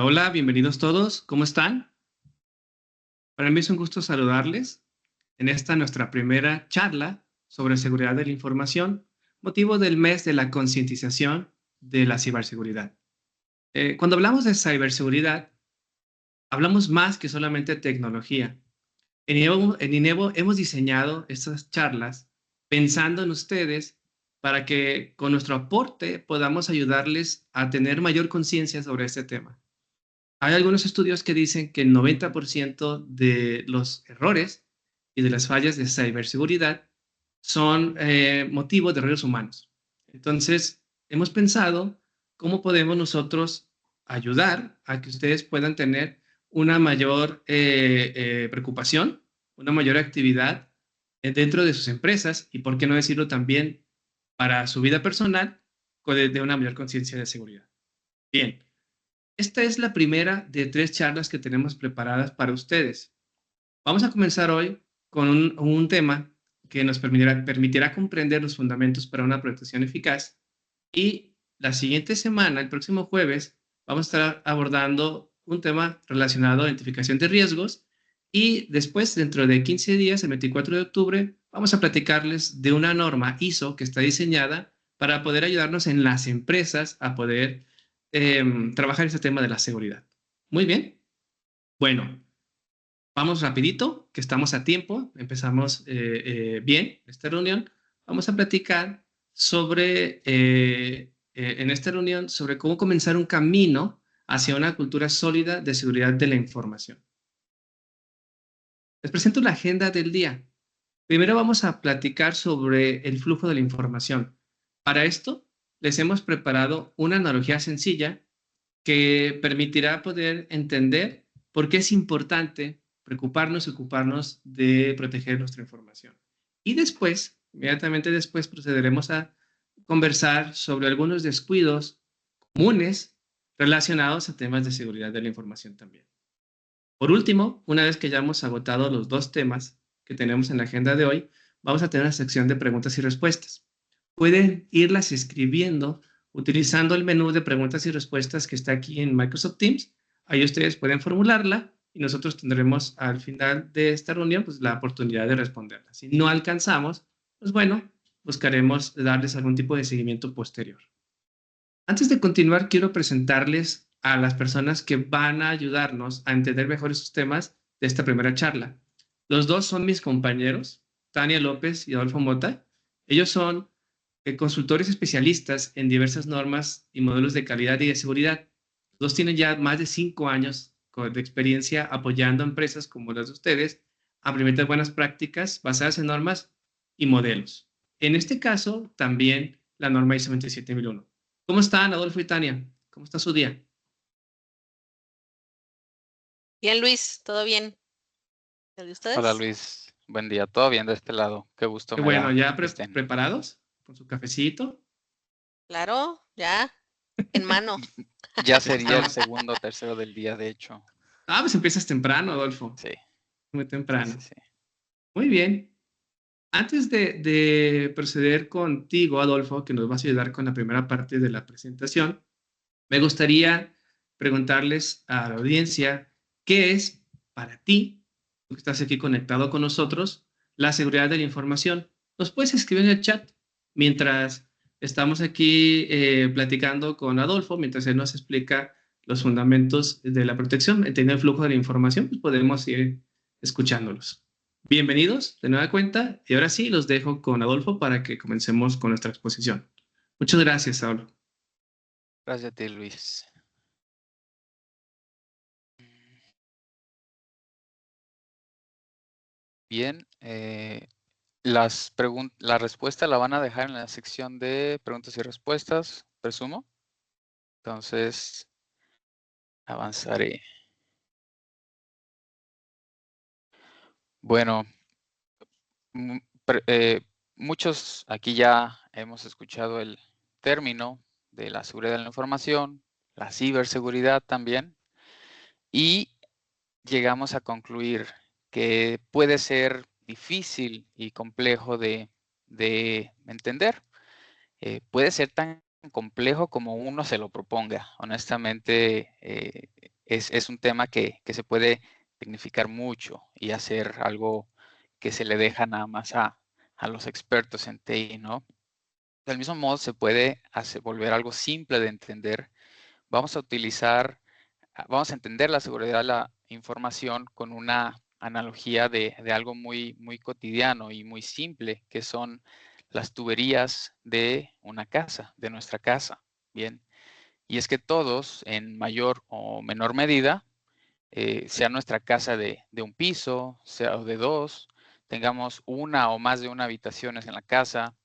Hola, hola, bienvenidos todos. ¿Cómo están? Para mí es un gusto saludarles en esta nuestra primera charla sobre seguridad de la información, motivo del mes de la concientización de la ciberseguridad. Cuando hablamos de ciberseguridad, hablamos más que solamente tecnología. En Inevo hemos diseñado estas charlas pensando en ustedes para que con nuestro aporte podamos ayudarles a tener mayor conciencia sobre este tema. Hay algunos estudios que dicen que el 90% de los errores y de las fallas de ciberseguridad son motivo de errores humanos. Entonces, hemos pensado cómo podemos nosotros ayudar a que ustedes puedan tener una mayor preocupación, una mayor actividad dentro de sus empresas y, por qué no decirlo también, para su vida personal, de una mayor conciencia de seguridad. Bien. Esta es la primera de 3 charlas que tenemos preparadas para ustedes. Vamos a comenzar hoy con un tema que nos permitirá comprender los fundamentos para una protección eficaz y la siguiente semana, el próximo jueves, vamos a estar abordando un tema relacionado a identificación de riesgos y después, dentro de 15 días, el 24 de octubre, vamos a platicarles de una norma ISO que está diseñada para poder ayudarnos en las empresas a poder trabajar ese tema de la seguridad. Muy bien. Bueno, vamos rapidito, que estamos a tiempo. Empezamos bien esta reunión. Vamos a platicar sobre, en esta reunión, sobre cómo comenzar un camino hacia una cultura sólida de seguridad de la información. Les presento la agenda del día. Primero vamos a platicar sobre el flujo de la información. Para esto, les hemos preparado una analogía sencilla que permitirá poder entender por qué es importante preocuparnos y ocuparnos de proteger nuestra información. Y después, inmediatamente después, procederemos a conversar sobre algunos descuidos comunes relacionados a temas de seguridad de la información también. Por último, una vez que ya hemos agotado los 2 temas que tenemos en la agenda de hoy, vamos a tener una sección de preguntas y respuestas. Pueden irlas escribiendo utilizando el menú de preguntas y respuestas que está aquí en Microsoft Teams. Ahí ustedes pueden formularla y nosotros tendremos al final de esta reunión pues, la oportunidad de responderla. Si no alcanzamos, pues bueno, buscaremos darles algún tipo de seguimiento posterior. Antes de continuar, quiero presentarles a las personas que van a ayudarnos a entender mejor esos temas de esta primera charla. Los dos son mis compañeros, Tania López y Adolfo Mota. Ellos son consultores especialistas en diversas normas y modelos de calidad y de seguridad. Los dos tienen ya más de 5 años de experiencia apoyando a empresas como las de ustedes a implementar buenas prácticas basadas en normas y modelos. En este caso, también la norma ISO 27001. ¿Cómo están, Adolfo y Tania? ¿Cómo está su día? Bien, Luis, ¿todo bien? ¿El de Hola ustedes? Luis, buen día, todo bien de este lado, qué gusto Qué me bueno, da ¿ya que estén. preparados con su cafecito? Claro, ya, en mano. Ya sería el Estamos. segundo o tercero del día, de hecho. Pues empiezas temprano, Adolfo. Sí, Muy sí. temprano. Muy bien. Antes de proceder contigo, Adolfo, que nos vas a ayudar con la primera parte de la presentación, me gustaría preguntarles a la audiencia, ¿qué es para ti, tú que estás aquí conectado con nosotros, la seguridad de la información? Nos puedes escribir en el chat mientras estamos aquí platicando con Adolfo, mientras él nos explica los fundamentos de la protección, entendiendo el flujo de la información, pues podemos ir escuchándolos. Bienvenidos de nueva cuenta y ahora sí los dejo con Adolfo para que comencemos con nuestra exposición. Muchas gracias, Adolfo. Gracias a ti, Luis. Bien, la respuesta la van a dejar en la sección de preguntas y respuestas, presumo. Entonces, avanzaré. Bueno, muchos aquí ya hemos escuchado el término de la seguridad de la información, la ciberseguridad también, y llegamos a concluir que puede ser difícil y complejo de entender. Puede ser tan complejo como uno se lo proponga. Honestamente, es un tema que se puede tecnificar mucho y hacer algo que se le deja nada más a los expertos en TI, ¿no? Del mismo modo, se puede volver algo simple de entender. Vamos a entender la seguridad de la información con una analogía de algo muy, muy cotidiano y muy simple, que son las tuberías de una casa, de nuestra casa. Bien, y es que todos, en mayor o menor medida, sea nuestra casa de un piso, sea de dos, tengamos una o más de una habitaciones en la casa,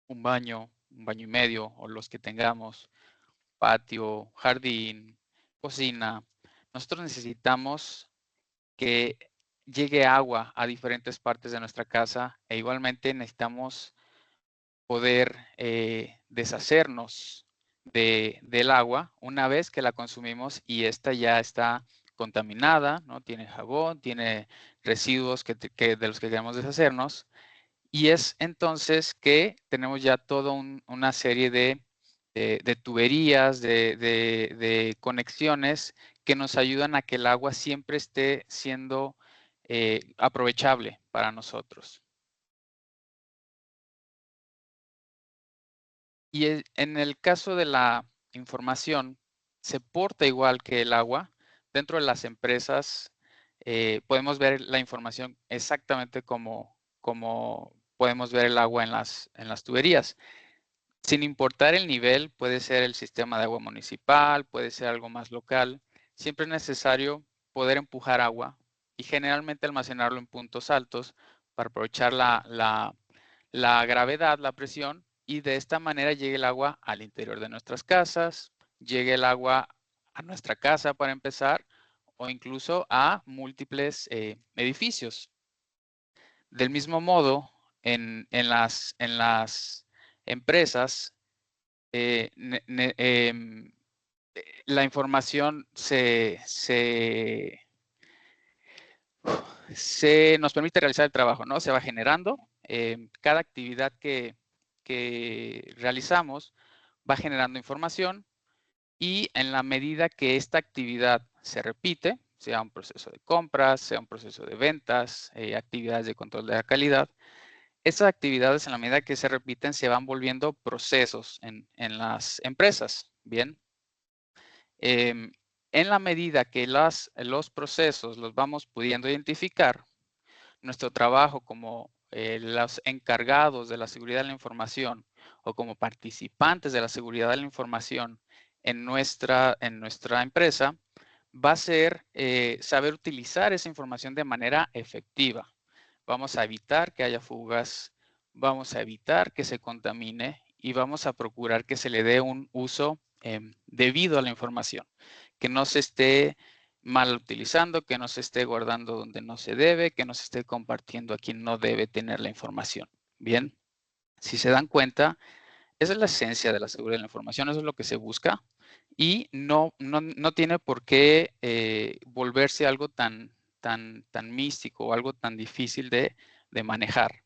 un baño y medio, o los que tengamos, patio, jardín, cocina. Nosotros necesitamos que llegue agua a diferentes partes de nuestra casa e igualmente necesitamos poder deshacernos del agua una vez que la consumimos y esta ya está contaminada, ¿no? Tiene jabón, tiene residuos de los que queremos deshacernos. Y es entonces que tenemos ya toda una serie de tuberías, de conexiones que nos ayudan a que el agua siempre esté siendo aprovechable para nosotros. Y en el caso de la información, se porta igual que el agua. Dentro de las empresas podemos ver la información exactamente como podemos ver el agua en las tuberías. Sin importar el nivel, puede ser el sistema de agua municipal, puede ser algo más local. Siempre es necesario poder empujar agua y generalmente almacenarlo en puntos altos para aprovechar la gravedad, la presión, y de esta manera llegue el agua al interior de nuestras casas, llegue el agua a nuestra casa para empezar, o incluso a múltiples edificios. Del mismo modo, en las empresas, la información se nos permite realizar el trabajo, ¿no? Se va generando. Cada actividad que realizamos va generando información y en la medida que esta actividad se repite, sea un proceso de compras, sea un proceso de ventas, actividades de control de la calidad, estas actividades en la medida que se repiten se van volviendo procesos en las empresas, ¿bien? En la medida que los procesos los vamos pudiendo identificar, nuestro trabajo como los encargados de la seguridad de la información o como participantes de la seguridad de la información en nuestra empresa va a ser saber utilizar esa información de manera efectiva. Vamos a evitar que haya fugas, vamos a evitar que se contamine y vamos a procurar que se le dé un uso debido a la información, que no se esté mal utilizando, que no se esté guardando donde no se debe, que no se esté compartiendo a quien no debe tener la información. Bien, si se dan cuenta, esa es la esencia de la seguridad de la información, eso es lo que se busca y no tiene por qué volverse algo tan místico o algo tan difícil de manejar.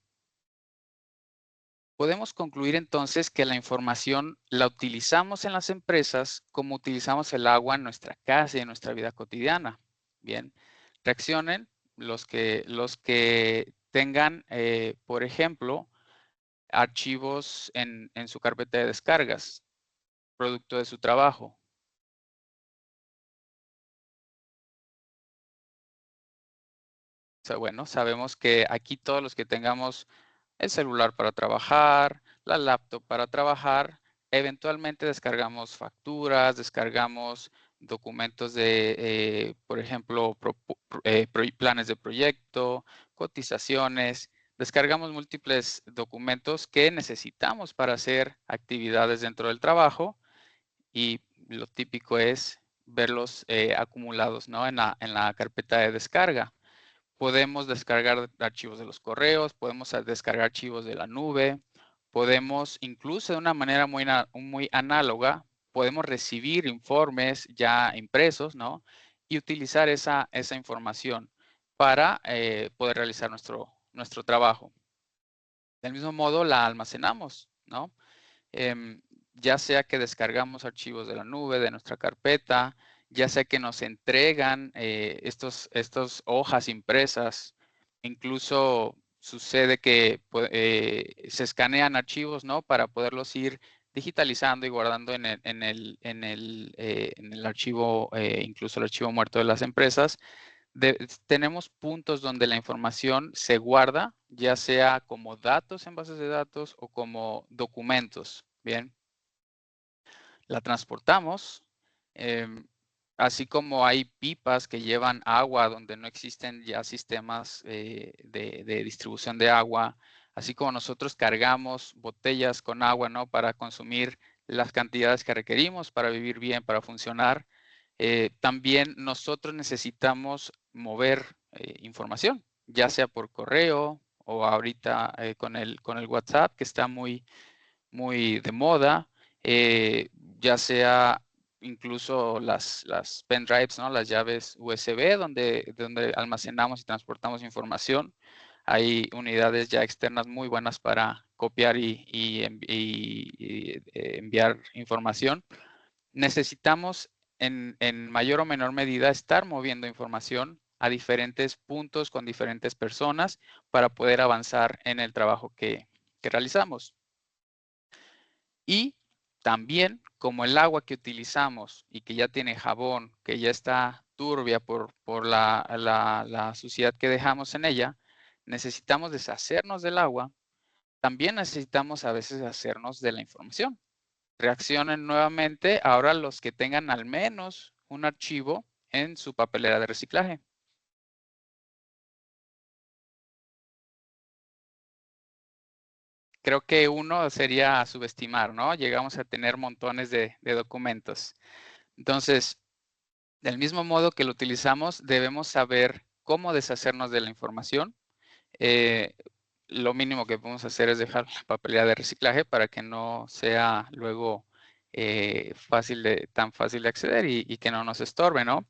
Podemos concluir entonces que la información la utilizamos en las empresas como utilizamos el agua en nuestra casa y en nuestra vida cotidiana. Bien, reaccionen los que tengan, por ejemplo, archivos en su carpeta de descargas, producto de su trabajo. O sea, bueno, sabemos que aquí todos los que tengamos el celular para trabajar, la laptop para trabajar, eventualmente descargamos facturas, descargamos documentos de, por ejemplo, planes de proyecto, cotizaciones, descargamos múltiples documentos que necesitamos para hacer actividades dentro del trabajo y lo típico es verlos acumulados, ¿no? en la carpeta de descarga. Podemos descargar archivos de los correos, podemos descargar archivos de la nube, podemos incluso de una manera muy análoga, podemos recibir informes ya impresos, ¿no? Y utilizar esa información para poder realizar nuestro trabajo. Del mismo modo, la almacenamos, ¿no? Ya sea que descargamos archivos de la nube, de nuestra carpeta, ya sea que nos entregan estos hojas impresas, incluso sucede que se escanean archivos, ¿no? Para poderlos ir digitalizando y guardando en el archivo, incluso el archivo muerto de las empresas. Tenemos puntos donde la información se guarda, ya sea como datos en bases de datos o como documentos, ¿bien? La transportamos, así como hay pipas que llevan agua donde no existen ya sistemas de distribución de agua, así como nosotros cargamos botellas con agua, ¿no? Para consumir las cantidades que requerimos para vivir bien, para funcionar. También nosotros necesitamos mover información, ya sea por correo o ahorita con el WhatsApp, que está muy de moda, ya sea incluso las pendrives, ¿no? Las llaves USB, donde almacenamos y transportamos información. Hay unidades ya externas muy buenas para copiar y enviar información. Necesitamos en mayor o menor medida estar moviendo información a diferentes puntos con diferentes personas para poder avanzar en el trabajo que realizamos. Y también, como el agua que utilizamos y que ya tiene jabón, que ya está turbia por la suciedad que dejamos en ella, necesitamos deshacernos del agua. También necesitamos a veces hacernos de la información. Reaccionen nuevamente ahora los que tengan al menos un archivo en su papelera de reciclaje. Creo que uno sería subestimar, ¿no? Llegamos a tener montones de documentos. Entonces, del mismo modo que lo utilizamos, debemos saber cómo deshacernos de la información. Lo mínimo que podemos hacer es dejar la papelera de reciclaje para que no sea luego tan fácil de acceder y que no nos estorbe, ¿no?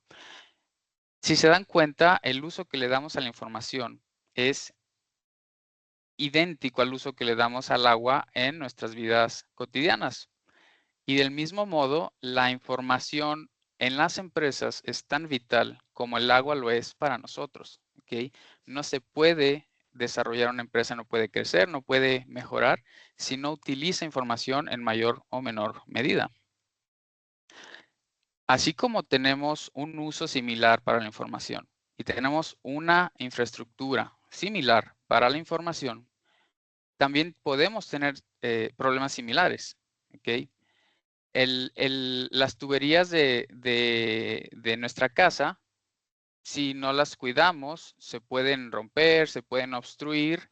Si se dan cuenta, el uso que le damos a la información es idéntico al uso que le damos al agua en nuestras vidas cotidianas. Y del mismo modo, la información en las empresas es tan vital como el agua lo es para nosotros. ¿Okay? No se puede desarrollar una empresa, no puede crecer, no puede mejorar si no utiliza información en mayor o menor medida. Así como tenemos un uso similar para la información y tenemos una infraestructura similar para la información, también podemos tener problemas similares. ¿Okay? Las tuberías de nuestra casa, si no las cuidamos, se pueden romper, se pueden obstruir.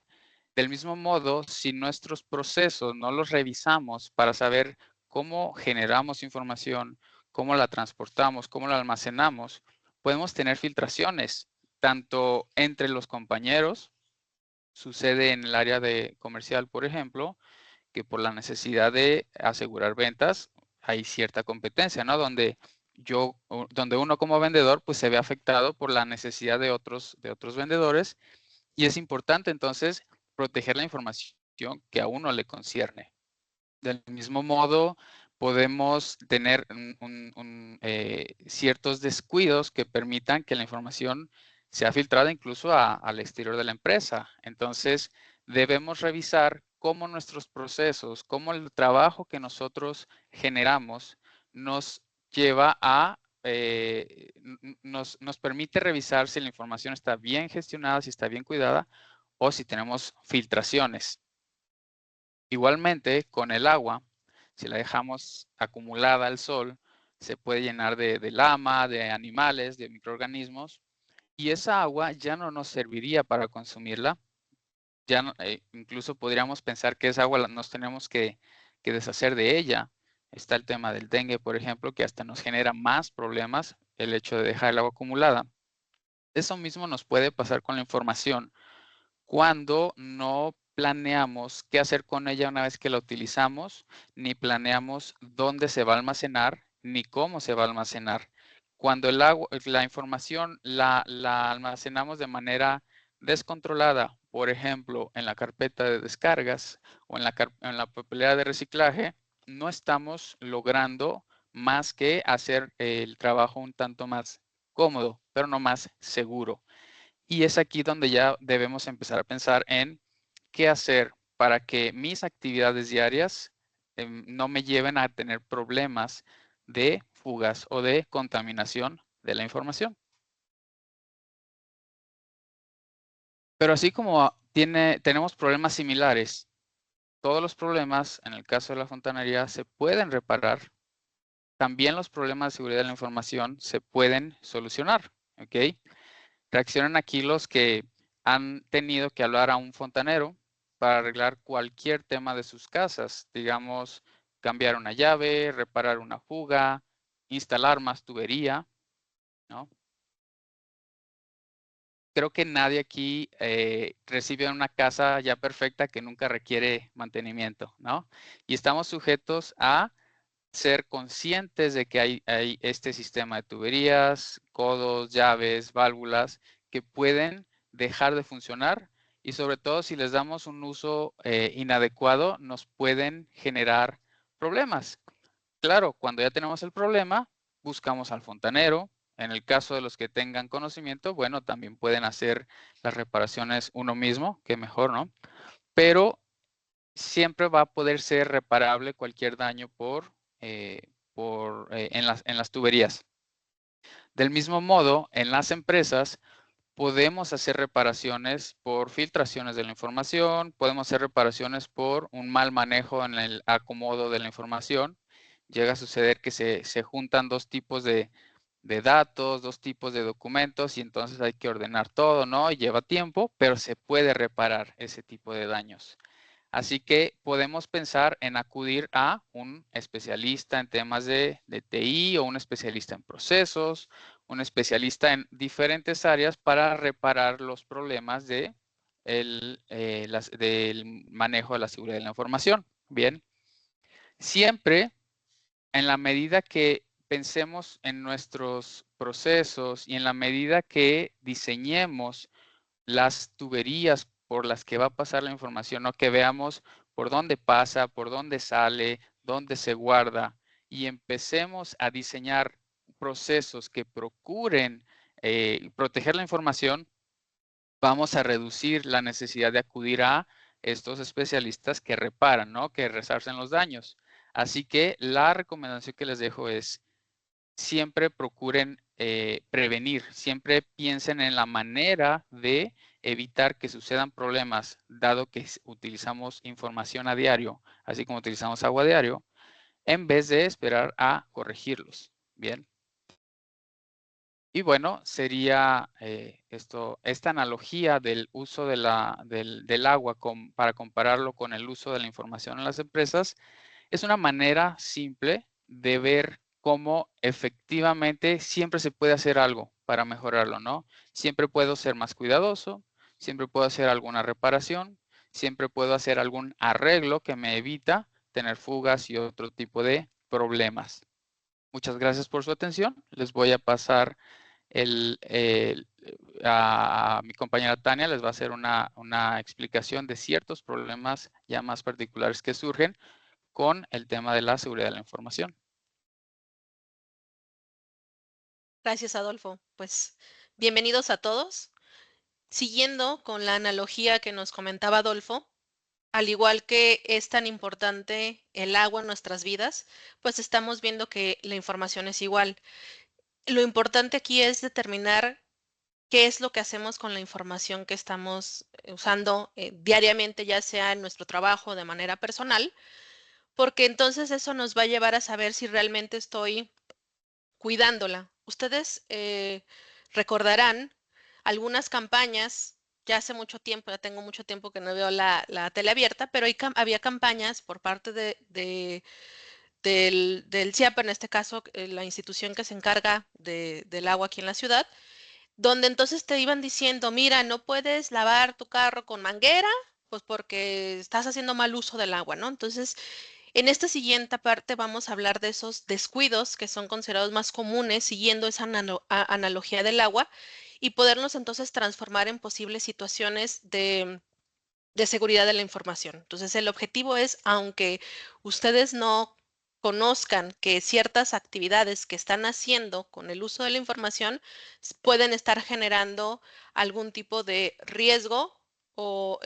Del mismo modo, si nuestros procesos no los revisamos para saber cómo generamos información, cómo la transportamos, cómo la almacenamos, podemos tener filtraciones, tanto entre los compañeros, sucede en el área de comercial, por ejemplo, que por la necesidad de asegurar ventas hay cierta competencia, ¿no? Donde uno como vendedor pues se ve afectado por la necesidad de otros vendedores y es importante entonces proteger la información que a uno le concierne. Del mismo modo, podemos tener ciertos descuidos que permitan que la información sea filtrada incluso al exterior de la empresa. Entonces, debemos revisar cómo nuestros procesos, cómo el trabajo que nosotros generamos nos lleva a, nos permite revisar si la información está bien gestionada, si está bien cuidada o si tenemos filtraciones. Igualmente, con el agua, si la dejamos acumulada al sol, se puede llenar de lama, de animales, de microorganismos, y esa agua ya no nos serviría para consumirla. Ya incluso podríamos pensar que esa agua nos tenemos que deshacer de ella. Está el tema del dengue, por ejemplo, que hasta nos genera más problemas el hecho de dejar el agua acumulada. Eso mismo nos puede pasar con la información cuando no planeamos qué hacer con ella una vez que la utilizamos, ni planeamos dónde se va a almacenar, ni cómo se va a almacenar. Cuando la información la almacenamos de manera descontrolada, por ejemplo, en la carpeta de descargas o en la papelera de reciclaje, no estamos logrando más que hacer el trabajo un tanto más cómodo, pero no más seguro. Y es aquí donde ya debemos empezar a pensar en qué hacer para que mis actividades diarias no me lleven a tener problemas de fugas o de contaminación de la información. Pero así como tenemos problemas similares, todos los problemas, en el caso de la fontanería, se pueden reparar. También los problemas de seguridad de la información se pueden solucionar, ¿ok? Reaccionan aquí los que han tenido que hablar a un fontanero para arreglar cualquier tema de sus casas, digamos, cambiar una llave, reparar una fuga, instalar más tubería, ¿no? Creo que nadie aquí recibe una casa ya perfecta que nunca requiere mantenimiento, ¿no? Y estamos sujetos a ser conscientes de que hay este sistema de tuberías, codos, llaves, válvulas que pueden dejar de funcionar y sobre todo si les damos un uso inadecuado nos pueden generar problemas. Claro, cuando ya tenemos el problema, buscamos al fontanero. En el caso de los que tengan conocimiento, bueno, también pueden hacer las reparaciones uno mismo, que mejor, ¿no? Pero siempre va a poder ser reparable cualquier daño en las tuberías. Del mismo modo, en las empresas podemos hacer reparaciones por filtraciones de la información, podemos hacer reparaciones por un mal manejo en el acomodo de la información. Llega a suceder que se juntan dos tipos de datos, dos tipos de documentos y entonces hay que ordenar todo, ¿no? Y lleva tiempo, pero se puede reparar ese tipo de daños. Así que podemos pensar en acudir a un especialista en temas de TI o un especialista en procesos, un especialista en diferentes áreas para reparar los problemas del manejo de la seguridad de la información. Bien, siempre en la medida que pensemos en nuestros procesos y en la medida que diseñemos las tuberías por las que va a pasar la información, ¿no? Que veamos por dónde pasa, por dónde sale, dónde se guarda y empecemos a diseñar procesos que procuren proteger la información, vamos a reducir la necesidad de acudir a estos especialistas que reparan, ¿no? Que resarcen los daños. Así que la recomendación que les dejo es siempre procuren prevenir, siempre piensen en la manera de evitar que sucedan problemas, dado que utilizamos información a diario, así como utilizamos agua a diario, en vez de esperar a corregirlos. Bien. Y bueno, sería esta analogía del uso del agua para compararlo con el uso de la información en las empresas, es una manera simple de ver cómo efectivamente siempre se puede hacer algo para mejorarlo, ¿no? Siempre puedo ser más cuidadoso, siempre puedo hacer alguna reparación, siempre puedo hacer algún arreglo que me evita tener fugas y otro tipo de problemas. Muchas gracias por su atención. Les voy a pasar a mi compañera Tania, les va a hacer una explicación de ciertos problemas ya más particulares que surgen con el tema de la seguridad de la información. Gracias, Adolfo. Pues bienvenidos a todos. Siguiendo con la analogía que nos comentaba Adolfo, al igual que es tan importante el agua en nuestras vidas, pues estamos viendo que la información es igual. Lo importante aquí es determinar qué es lo que hacemos con la información que estamos usando diariamente, ya sea en nuestro trabajo o de manera personal, porque entonces eso nos va a llevar a saber si realmente estoy cuidándola. Ustedes recordarán algunas campañas, ya hace mucho tiempo, ya tengo mucho tiempo que no veo la tele abierta, pero había campañas por parte del CIAPA, en este caso, la institución que se encarga del agua aquí en la ciudad, donde entonces te iban diciendo, mira, no puedes lavar tu carro con manguera, pues porque estás haciendo mal uso del agua, ¿no? Entonces, en esta siguiente parte vamos a hablar de esos descuidos que son considerados más comunes siguiendo esa analogía del agua y podernos entonces transformar en posibles situaciones de seguridad de la información. Entonces, el objetivo es, aunque ustedes no conozcan que ciertas actividades que están haciendo con el uso de la información pueden estar generando algún tipo de riesgo o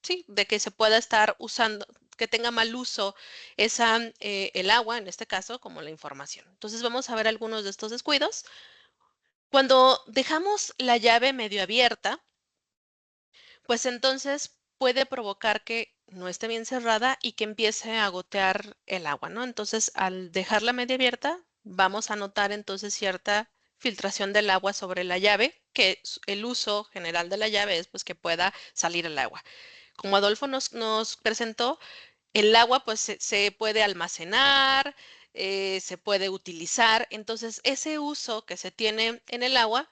sí, de que se pueda estar usando, que tenga mal uso el agua, en este caso, como la información. Entonces vamos a ver algunos de estos descuidos. Cuando dejamos la llave medio abierta, pues entonces puede provocar que no esté bien cerrada y que empiece a gotear el agua, ¿no? Entonces, al dejarla medio abierta, vamos a notar entonces cierta filtración del agua sobre la llave, que el uso general de la llave es pues que pueda salir el agua. Como Adolfo nos presentó, el agua pues se puede almacenar, se puede utilizar, entonces ese uso que se tiene en el agua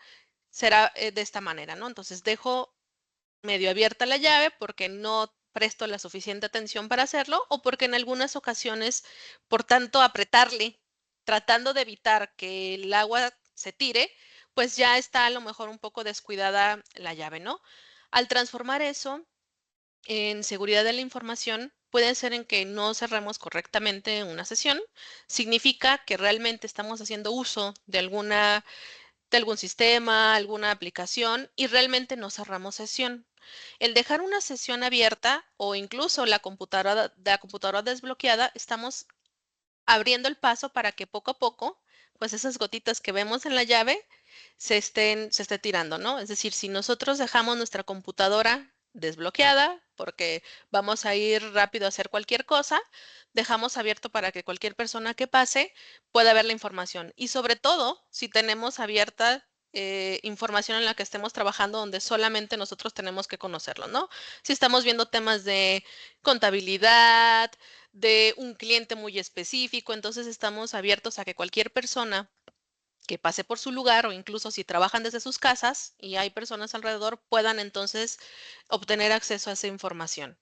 será de esta manera, ¿no? Entonces dejo medio abierta la llave porque no presto la suficiente atención para hacerlo o porque en algunas ocasiones, por tanto apretarle, tratando de evitar que el agua se tire, pues ya está a lo mejor un poco descuidada la llave, ¿no? Al transformar eso en seguridad de la información, puede ser en que no cerremos correctamente una sesión. Significa que realmente estamos haciendo uso de algún sistema, alguna aplicación y realmente no cerramos sesión. El dejar una sesión abierta o incluso la computadora desbloqueada, estamos abriendo el paso para que poco a poco, pues esas gotitas que vemos en la llave se esté tirando, ¿no? Es decir, si nosotros dejamos nuestra computadora desbloqueada porque vamos a ir rápido a hacer cualquier cosa, dejamos abierto para que cualquier persona que pase pueda ver la información. Y sobre todo, si tenemos abierta información en la que estemos trabajando donde solamente nosotros tenemos que conocerlo, ¿no? Si estamos viendo temas de contabilidad, de un cliente muy específico, entonces estamos abiertos a que cualquier persona que pase por su lugar o incluso si trabajan desde sus casas y hay personas alrededor, puedan entonces obtener acceso a esa información.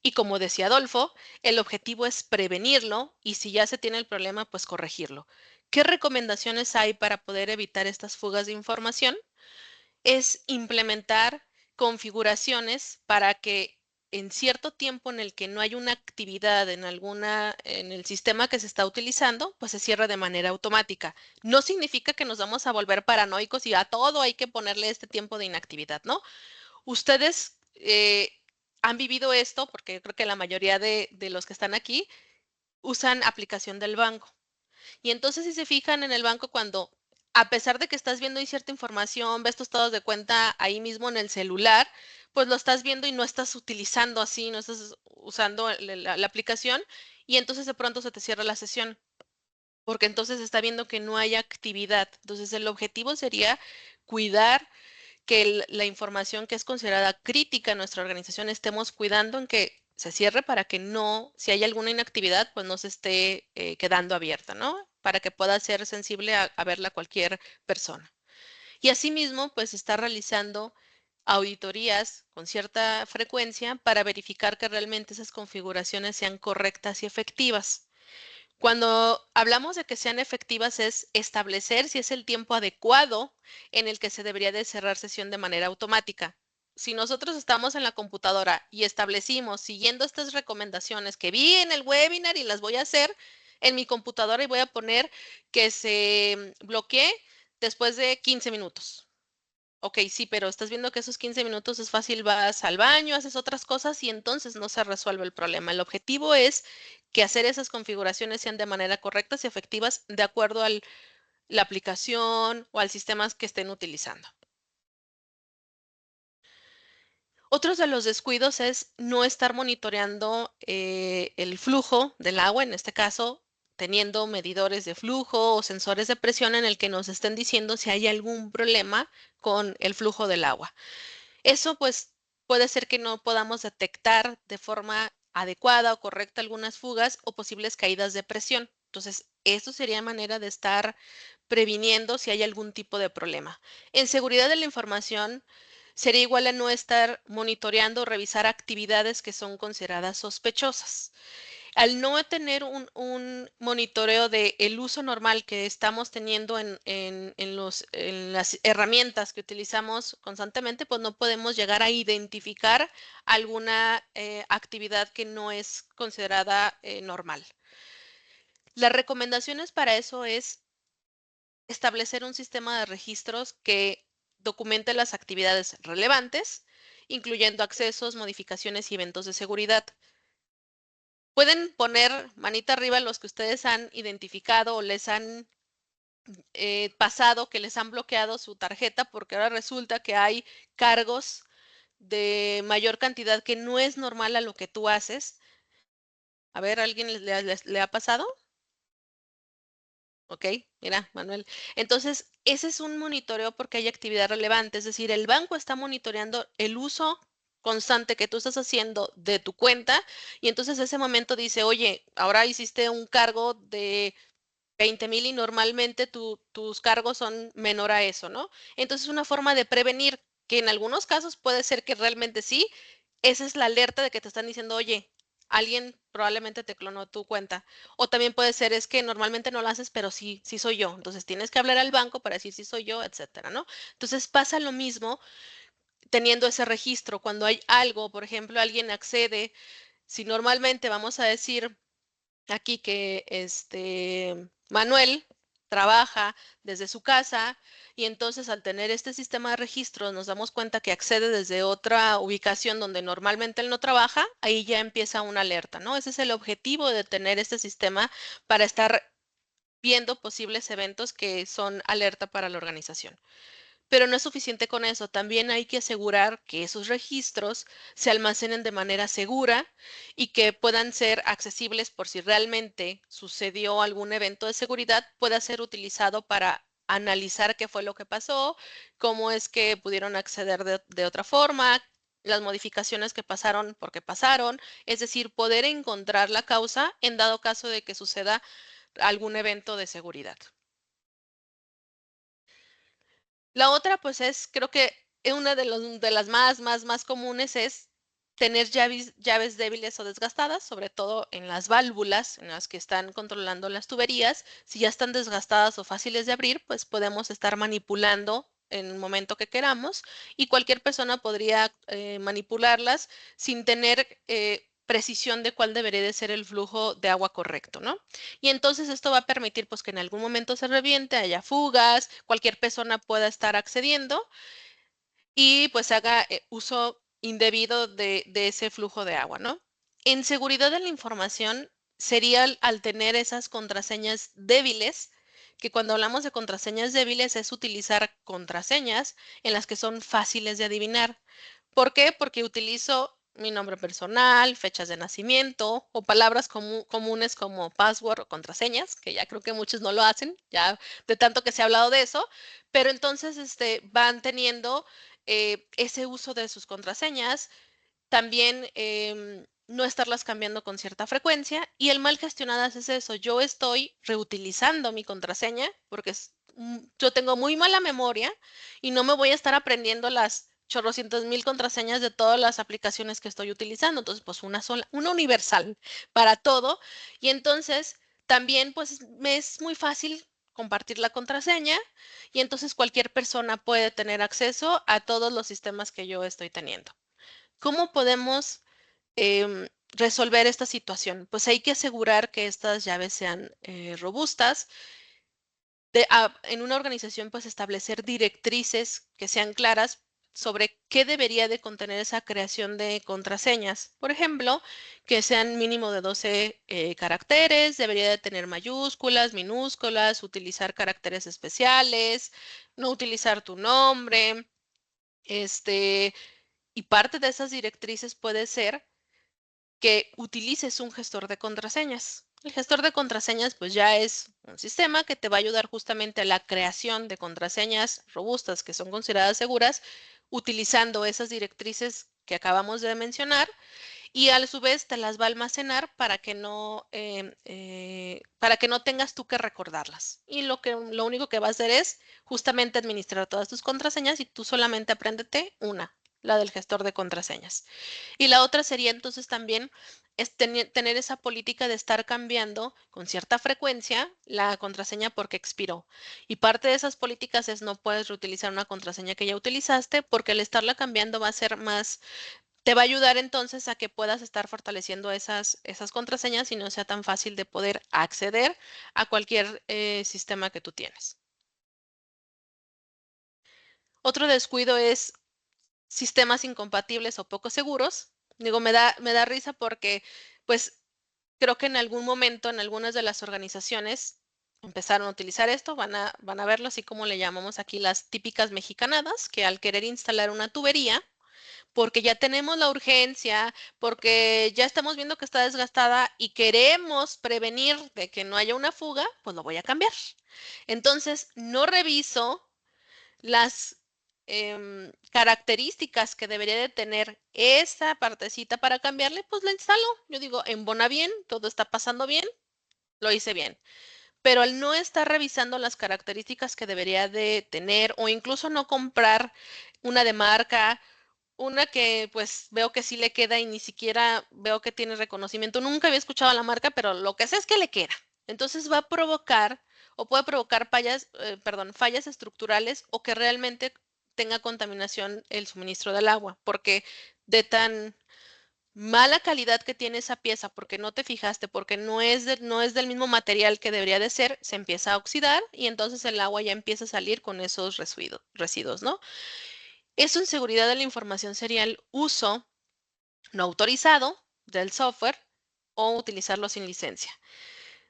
Y como decía Adolfo, el objetivo es prevenirlo y si ya se tiene el problema, pues corregirlo. ¿Qué recomendaciones hay para poder evitar estas fugas de información? Es implementar configuraciones para que en cierto tiempo en el que no hay una actividad en el sistema que se está utilizando, pues se cierra de manera automática. No significa que nos vamos a volver paranoicos y a todo hay que ponerle este tiempo de inactividad, ¿no? Ustedes han vivido esto, porque yo creo que la mayoría de los que están aquí usan aplicación del banco. Y entonces, si se fijan en el banco, cuando a pesar de que estás viendo ahí cierta información, ves tus estados de cuenta ahí mismo en el celular, pues lo estás viendo y no estás utilizando así, no estás usando la aplicación y entonces de pronto se te cierra la sesión, porque entonces está viendo que no hay actividad. Entonces el objetivo sería cuidar que la información que es considerada crítica en nuestra organización estemos cuidando en que se cierre para que no, si hay alguna inactividad, pues no se esté quedando abierta, ¿no? Para que pueda ser sensible a verla cualquier persona. Y asimismo, pues está realizando auditorías con cierta frecuencia para verificar que realmente esas configuraciones sean correctas y efectivas. Cuando hablamos de que sean efectivas es establecer si es el tiempo adecuado en el que se debería de cerrar sesión de manera automática. Si nosotros estamos en la computadora y establecimos siguiendo estas recomendaciones que vi en el webinar y las voy a hacer en mi computadora y voy a poner que se bloquee después de 15 minutos. Ok, sí, pero estás viendo que esos 15 minutos es fácil, vas al baño, haces otras cosas y entonces no se resuelve el problema. El objetivo es que hacer esas configuraciones sean de manera correctas y efectivas de acuerdo a la aplicación o al sistema que estén utilizando. Otros de los descuidos es no estar monitoreando el flujo del agua, en este caso, teniendo medidores de flujo o sensores de presión en el que nos estén diciendo si hay algún problema con el flujo del agua. Eso pues puede ser que no podamos detectar de forma adecuada o correcta algunas fugas o posibles caídas de presión. Entonces, esto sería manera de estar previniendo si hay algún tipo de problema. En seguridad de la información, sería igual a no estar monitoreando o revisar actividades que son consideradas sospechosas. Al no tener un monitoreo del uso normal que estamos teniendo en las herramientas que utilizamos constantemente, pues no podemos llegar a identificar alguna actividad que no es considerada normal. Las recomendaciones para eso es establecer un sistema de registros que documente las actividades relevantes, incluyendo accesos, modificaciones y eventos de seguridad. Pueden poner manita arriba los que ustedes han identificado o les han pasado que les han bloqueado su tarjeta porque ahora resulta que hay cargos de mayor cantidad que no es normal a lo que tú haces. A ver, ¿alguien le ha pasado? Ok, mira, Manuel. Entonces, ese es un monitoreo porque hay actividad relevante, es decir, el banco está monitoreando el uso constante que tú estás haciendo de tu cuenta y entonces ese momento dice, oye, ahora hiciste un cargo de 20,000 y normalmente tus cargos son menor a eso, ¿no? Entonces, es una forma de prevenir que en algunos casos puede ser que realmente sí, esa es la alerta de que te están diciendo, oye, alguien probablemente te clonó tu cuenta. O también puede ser es que normalmente no lo haces, pero sí, sí soy yo. Entonces tienes que hablar al banco para decir si soy yo, etcétera, ¿no? Entonces pasa lo mismo teniendo ese registro. Cuando hay algo, por ejemplo, alguien accede, si normalmente vamos a decir aquí que Manuel trabaja desde su casa y entonces al tener este sistema de registros nos damos cuenta que accede desde otra ubicación donde normalmente él no trabaja, ahí ya empieza una alerta, ¿no? Ese es el objetivo de tener este sistema para estar viendo posibles eventos que son alerta para la organización. Pero no es suficiente con eso, también hay que asegurar que esos registros se almacenen de manera segura y que puedan ser accesibles por si realmente sucedió algún evento de seguridad, pueda ser utilizado para analizar qué fue lo que pasó, cómo es que pudieron acceder de otra forma, las modificaciones que pasaron porque pasaron, es decir, poder encontrar la causa en dado caso de que suceda algún evento de seguridad. La otra, pues es, creo que una de las más comunes es tener llaves débiles o desgastadas, sobre todo en las válvulas en las que están controlando las tuberías. Si ya están desgastadas o fáciles de abrir, pues podemos estar manipulando en el momento que queramos y cualquier persona podría manipularlas sin tener precisión de cuál debería de ser el flujo de agua correcto, ¿no? Y entonces esto va a permitir pues que en algún momento se reviente, haya fugas, cualquier persona pueda estar accediendo y pues haga uso indebido de ese flujo de agua, ¿no? En seguridad de la información sería al tener esas contraseñas débiles, que cuando hablamos de contraseñas débiles es utilizar contraseñas en las que son fáciles de adivinar. ¿Por qué? Porque utilizo mi nombre personal, fechas de nacimiento o palabras comunes como password o contraseñas, que ya creo que muchos no lo hacen, ya de tanto que se ha hablado de eso, pero entonces van teniendo ese uso de sus contraseñas, también no estarlas cambiando con cierta frecuencia y el mal gestionadas es eso, yo estoy reutilizando mi contraseña porque yo tengo muy mala memoria y no me voy a estar aprendiendo las chorrocientos mil contraseñas de todas las aplicaciones que estoy utilizando, entonces pues una sola, una universal para todo y entonces también pues me es muy fácil compartir la contraseña y entonces cualquier persona puede tener acceso a todos los sistemas que yo estoy teniendo. ¿Cómo podemos resolver esta situación? Pues hay que asegurar que estas llaves sean robustas. En una organización, pues establecer directrices que sean claras sobre qué debería de contener esa creación de contraseñas. Por ejemplo, que sean mínimo de 12 caracteres, debería de tener mayúsculas, minúsculas, utilizar caracteres especiales, no utilizar tu nombre, y parte de esas directrices puede ser que utilices un gestor de contraseñas. El gestor de contraseñas pues ya es un sistema que te va a ayudar justamente a la creación de contraseñas robustas que son consideradas seguras utilizando esas directrices que acabamos de mencionar y a su vez te las va a almacenar para que no tengas tú que recordarlas. Y lo único que va a hacer es justamente administrar todas tus contraseñas y tú solamente apréndete una, la del gestor de contraseñas. Y la otra sería entonces también es tener esa política de estar cambiando con cierta frecuencia la contraseña porque expiró. Y parte de esas políticas es no puedes reutilizar una contraseña que ya utilizaste porque al estarla cambiando va a ser más te va a ayudar entonces a que puedas estar fortaleciendo esas contraseñas y no sea tan fácil de poder acceder a cualquier sistema que tú tienes. Otro descuido es sistemas incompatibles o poco seguros. Digo, me da risa porque, pues, creo que en algún momento, en algunas de las organizaciones, empezaron a utilizar esto, van a verlo así como le llamamos aquí las típicas mexicanadas, que al querer instalar una tubería, porque ya tenemos la urgencia, porque ya estamos viendo que está desgastada y queremos prevenir de que no haya una fuga, pues lo voy a cambiar. Entonces, no reviso las características que debería de tener esa partecita para cambiarle, pues la instalo. Yo digo, embona bien, todo está pasando bien, lo hice bien. Pero al no estar revisando las características que debería de tener o incluso no comprar una de marca, una que pues veo que sí le queda y ni siquiera veo que tiene reconocimiento. Nunca había escuchado la marca, pero lo que sé es que le queda. Entonces va a provocar o puede provocar fallas estructurales o que realmente tenga contaminación el suministro del agua, porque de tan mala calidad que tiene esa pieza, porque no te fijaste, porque no es del mismo material que debería de ser, se empieza a oxidar y entonces el agua ya empieza a salir con esos residuos, ¿no? Eso en seguridad de la información sería el uso no autorizado del software o utilizarlo sin licencia.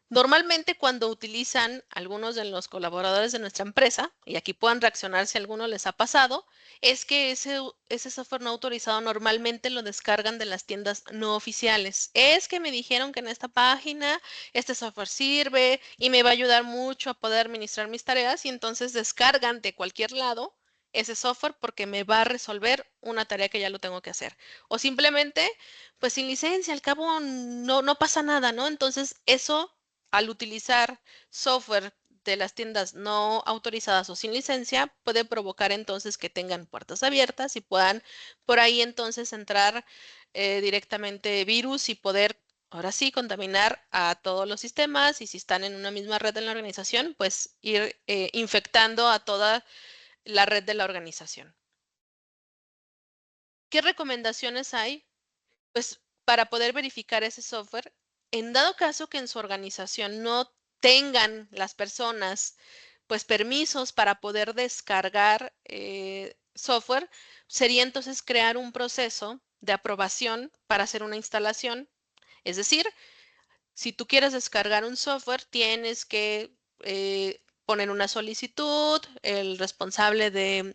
Normalmente cuando utilizan algunos de los colaboradores de nuestra empresa, y aquí pueden reaccionar si a alguno les ha pasado, es que ese software no autorizado normalmente lo descargan de las tiendas no oficiales. Es que me dijeron que en esta página este software sirve y me va a ayudar mucho a poder administrar mis tareas y entonces descargan de cualquier lado ese software porque me va a resolver una tarea que ya lo tengo que hacer. O simplemente, pues sin licencia, al cabo no pasa nada, ¿no? Entonces eso al utilizar software de las tiendas no autorizadas o sin licencia, puede provocar entonces que tengan puertas abiertas y puedan por ahí entonces entrar directamente virus y poder, ahora sí, contaminar a todos los sistemas y si están en una misma red en la organización, pues ir infectando a toda la red de la organización. ¿Qué recomendaciones hay? Pues para poder verificar ese software, en dado caso que en su organización no tengan las personas pues permisos para poder descargar software, sería entonces crear un proceso de aprobación para hacer una instalación. Es decir, si tú quieres descargar un software, tienes que poner una solicitud, el responsable de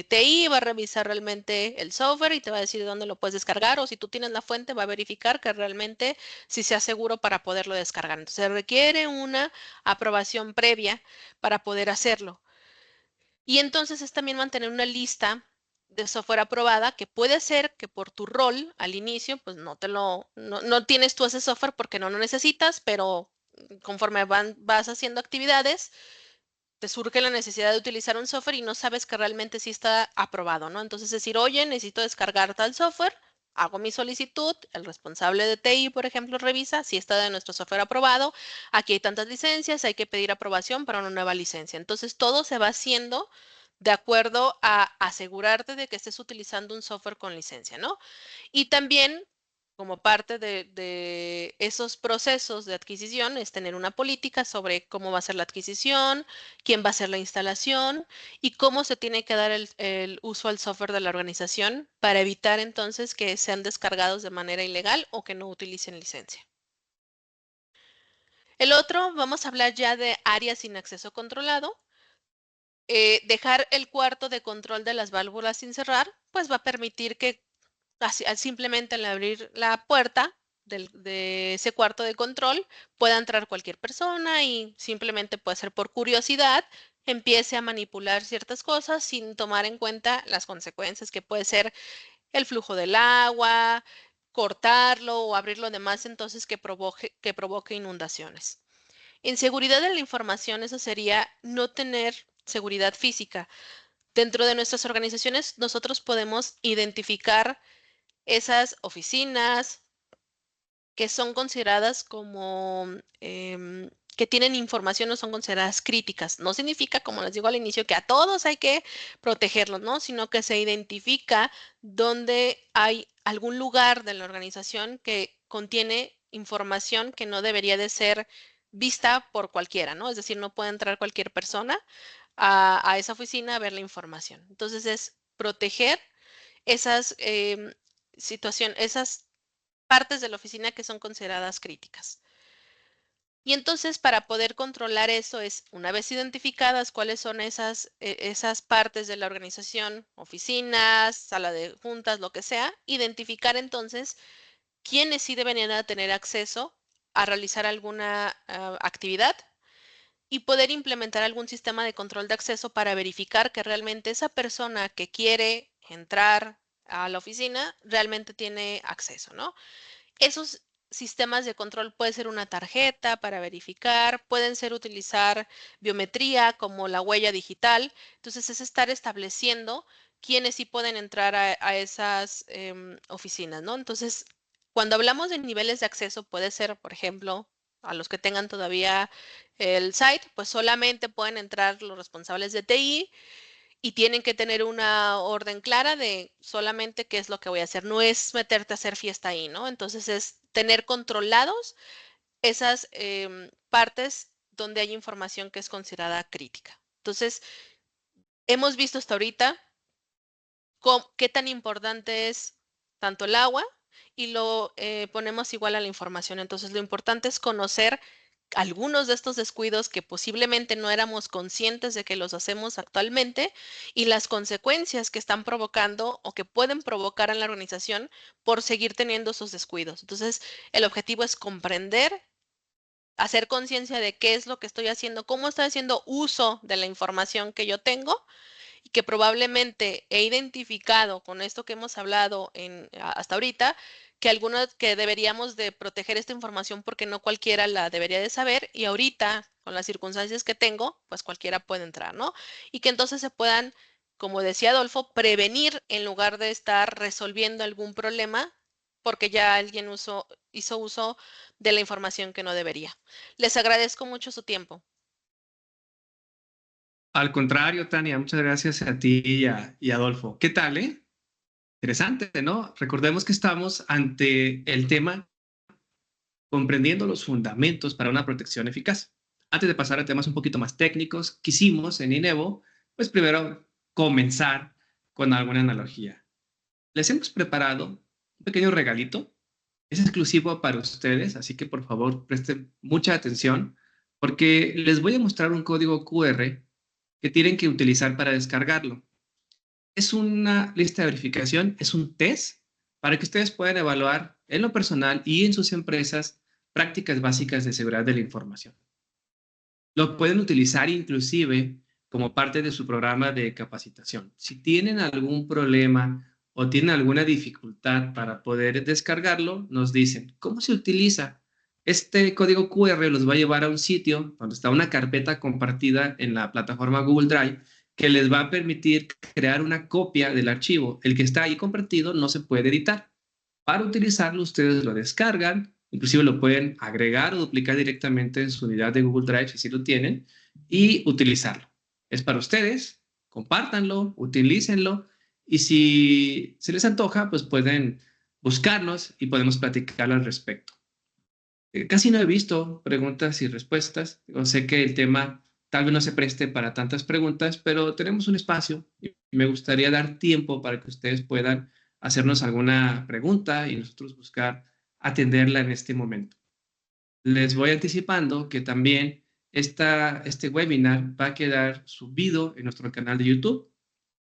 TI va a revisar realmente el software y te va a decir dónde lo puedes descargar o si tú tienes la fuente va a verificar que realmente sí sea seguro para poderlo descargar. Entonces se requiere una aprobación previa para poder hacerlo. Y entonces es también mantener una lista de software aprobada que puede ser que por tu rol al inicio, pues no tienes tú ese software porque no lo necesitas, pero conforme vas haciendo actividades, te surge la necesidad de utilizar un software y no sabes que realmente sí está aprobado, ¿no? Entonces decir, oye, necesito descargar tal software, hago mi solicitud, el responsable de TI, por ejemplo, revisa si está de nuestro software aprobado, aquí hay tantas licencias, hay que pedir aprobación para una nueva licencia. Entonces todo se va haciendo de acuerdo a asegurarte de que estés utilizando un software con licencia, ¿no? Y también, como parte de esos procesos de adquisición, es tener una política sobre cómo va a ser la adquisición, quién va a hacer la instalación y cómo se tiene que dar el uso al software de la organización para evitar entonces que sean descargados de manera ilegal o que no utilicen licencia. El otro, vamos a hablar ya de áreas sin acceso controlado. Dejar el cuarto de control de las válvulas sin cerrar, pues va a permitir que simplemente al abrir la puerta de ese cuarto de control pueda entrar cualquier persona y simplemente puede ser por curiosidad, empiece a manipular ciertas cosas sin tomar en cuenta las consecuencias que puede ser el flujo del agua, cortarlo o abrirlo de más, entonces que provoque inundaciones. En seguridad de la información, eso sería no tener seguridad física. Dentro de nuestras organizaciones, nosotros podemos identificar esas oficinas que son consideradas como que tienen información no son consideradas críticas. No significa, como les digo al inicio, que a todos hay que protegerlos, ¿no? Sino que se identifica dónde hay algún lugar de la organización que contiene información que no debería de ser vista por cualquiera, ¿no? Es decir, no puede entrar cualquier persona a esa oficina a ver la información. Entonces es proteger esas situaciones, esas partes de la oficina que son consideradas críticas. Y entonces para poder controlar eso es, una vez identificadas cuáles son esas partes de la organización, oficinas, sala de juntas, lo que sea, identificar entonces quiénes sí deberían de tener acceso a realizar alguna actividad y poder implementar algún sistema de control de acceso para verificar que realmente esa persona que quiere entrar a la oficina realmente tiene acceso, ¿no? Esos sistemas de control puede ser una tarjeta para verificar, pueden ser utilizar biometría como la huella digital. Entonces es estar estableciendo quiénes sí pueden entrar a esas oficinas, ¿no? Entonces, cuando hablamos de niveles de acceso, puede ser, por ejemplo, a los que tengan todavía el site, pues solamente pueden entrar los responsables de TI y tienen que tener una orden clara de solamente qué es lo que voy a hacer. No es meterte a hacer fiesta ahí, ¿no? Entonces es tener controlados esas partes donde hay información que es considerada crítica. Entonces, hemos visto hasta ahorita qué tan importante es tanto el agua y lo ponemos igual a la información. Entonces, lo importante es conocer algunos de estos descuidos que posiblemente no éramos conscientes de que los hacemos actualmente y las consecuencias que están provocando o que pueden provocar en la organización por seguir teniendo esos descuidos. Entonces, el objetivo es comprender, hacer conciencia de qué es lo que estoy haciendo, cómo estoy haciendo uso de la información que yo tengo y que probablemente he identificado con esto que hemos hablado hasta ahorita, que algunos que deberíamos de proteger esta información porque no cualquiera la debería de saber y ahorita con las circunstancias que tengo, pues cualquiera puede entrar, ¿no? Y que entonces se puedan, como decía Adolfo, prevenir en lugar de estar resolviendo algún problema porque ya alguien hizo uso de la información que no debería. Les agradezco mucho su tiempo. Al contrario, Tania, muchas gracias a ti y a Adolfo. ¿Qué tal, eh? Interesante, ¿no? Recordemos que estamos ante el tema comprendiendo los fundamentos para una protección eficaz. Antes de pasar a temas un poquito más técnicos, quisimos en Inevo, pues primero comenzar con alguna analogía. Les hemos preparado un pequeño regalito. Es exclusivo para ustedes, así que por favor presten mucha atención porque les voy a mostrar un código QR que tienen que utilizar para descargarlo. Es una lista de verificación, es un test para que ustedes puedan evaluar en lo personal y en sus empresas prácticas básicas de seguridad de la información. Lo pueden utilizar inclusive como parte de su programa de capacitación. Si tienen algún problema o tienen alguna dificultad para poder descargarlo, nos dicen cómo se utiliza. Este código QR los va a llevar a un sitio donde está una carpeta compartida en la plataforma Google Drive que les va a permitir crear una copia del archivo. El que está ahí compartido no se puede editar. Para utilizarlo, ustedes lo descargan, inclusive lo pueden agregar o duplicar directamente en su unidad de Google Drive si lo tienen y utilizarlo. Es para ustedes, compártanlo, utilícenlo y si se les antoja, pues pueden buscarnos y podemos platicar al respecto. Casi no he visto preguntas y respuestas. Sé que el tema tal vez no se preste para tantas preguntas, pero tenemos un espacio y me gustaría dar tiempo para que ustedes puedan hacernos alguna pregunta y nosotros buscar atenderla en este momento. Les voy anticipando que también este webinar va a quedar subido en nuestro canal de YouTube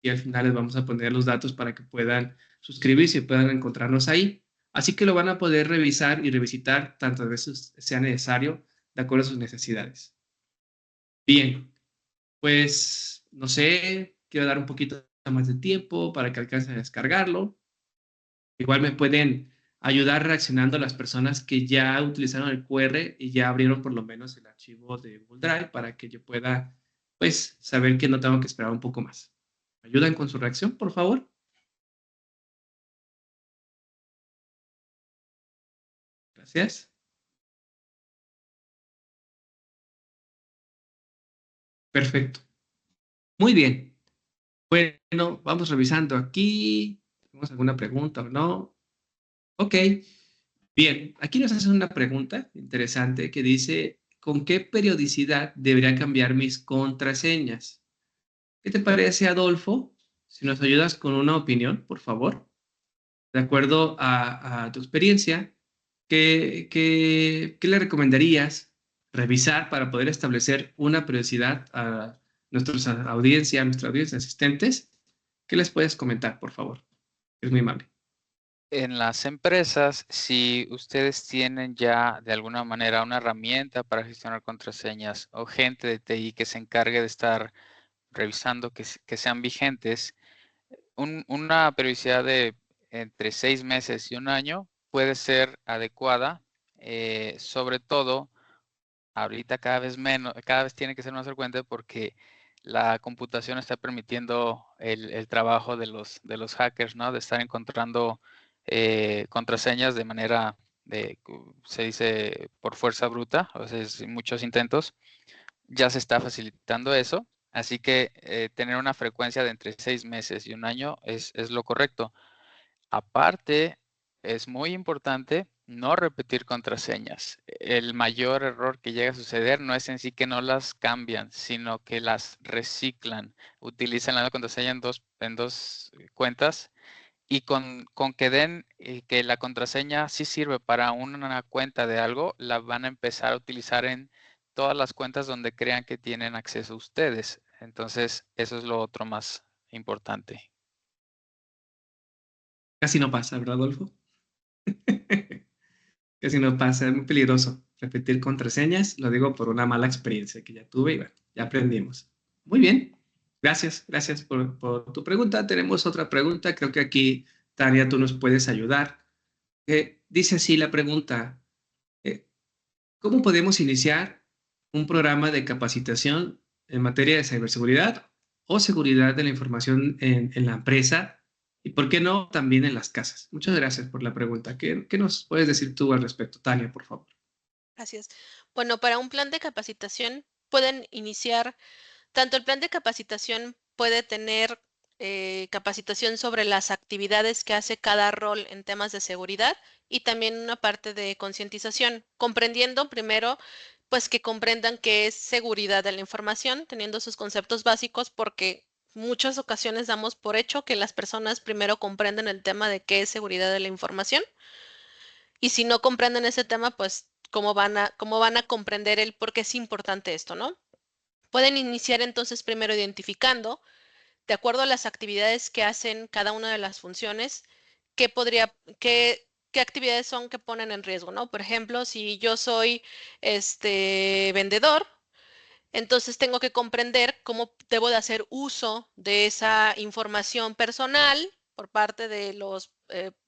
y al final les vamos a poner los datos para que puedan suscribirse y puedan encontrarnos ahí. Así que lo van a poder revisar y revisitar tantas veces sea necesario de acuerdo a sus necesidades. Bien, pues no sé, quiero dar un poquito más de tiempo para que alcancen a descargarlo. Igual me pueden ayudar reaccionando a las personas que ya utilizaron el QR y ya abrieron por lo menos el archivo de Google Drive para que yo pueda, pues, saber que no tengo que esperar un poco más. ¿Me ayudan con su reacción, por favor? Gracias. Perfecto. Muy bien. Bueno, vamos revisando aquí. ¿Tenemos alguna pregunta o no? Ok. Bien, aquí nos hacen una pregunta interesante que dice, ¿con qué periodicidad debería cambiar mis contraseñas? ¿Qué te parece, Adolfo? Si nos ayudas con una opinión, por favor, de acuerdo a tu experiencia, ¿qué le recomendarías revisar para poder establecer una periodicidad a nuestra audiencia, asistentes? ¿Qué les puedes comentar, por favor? Es muy amable. En las empresas, si ustedes tienen ya de alguna manera una herramienta para gestionar contraseñas o gente de TI que se encargue de estar revisando que sean vigentes, una periodicidad de entre 6 meses y un año puede ser adecuada, sobre todo ahorita cada vez menos, cada vez tiene que ser más frecuente porque la computación está permitiendo el trabajo de los hackers, ¿no? De estar encontrando contraseñas de manera, se dice, por fuerza bruta, a veces muchos intentos. Ya se está facilitando eso, así que tener una frecuencia de entre 6 meses y un año es lo correcto. Aparte, es muy importante no repetir contraseñas. El mayor error que llega a suceder no es en sí que no las cambian, sino que las reciclan. Utilizan la contraseña en dos cuentas y con que den que la contraseña sí sirve para una cuenta de algo, la van a empezar a utilizar en todas las cuentas donde crean que tienen acceso ustedes. Entonces, eso es lo otro más importante. Casi no pasa, ¿verdad, Adolfo? Casi no pasa, es muy peligroso repetir contraseñas. Lo digo por una mala experiencia que ya tuve y bueno, ya aprendimos. Muy bien, gracias por tu pregunta. Tenemos otra pregunta, creo que aquí, Tania, tú nos puedes ayudar. Dice así la pregunta, eh, ¿cómo podemos iniciar un programa de capacitación en materia de ciberseguridad o seguridad de la información en la empresa? Y por qué no también en las casas. Muchas gracias por la pregunta. ¿Qué nos puedes decir tú al respecto, Tania, por favor? Gracias. Bueno, para un plan de capacitación pueden iniciar, tanto el plan de capacitación puede tener capacitación sobre las actividades que hace cada rol en temas de seguridad y también una parte de concientización, comprendiendo primero, pues que comprendan qué es seguridad de la información, teniendo sus conceptos básicos, porque muchas ocasiones damos por hecho que las personas primero comprenden el tema de qué es seguridad de la información y si no comprenden ese tema, pues cómo van a comprender el por qué es importante esto, ¿no? Pueden iniciar entonces primero identificando, de acuerdo a las actividades que hacen cada una de las funciones, qué actividades son que ponen en riesgo, ¿no? Por ejemplo, si yo soy vendedor, entonces tengo que comprender cómo debo de hacer uso de esa información personal por parte de los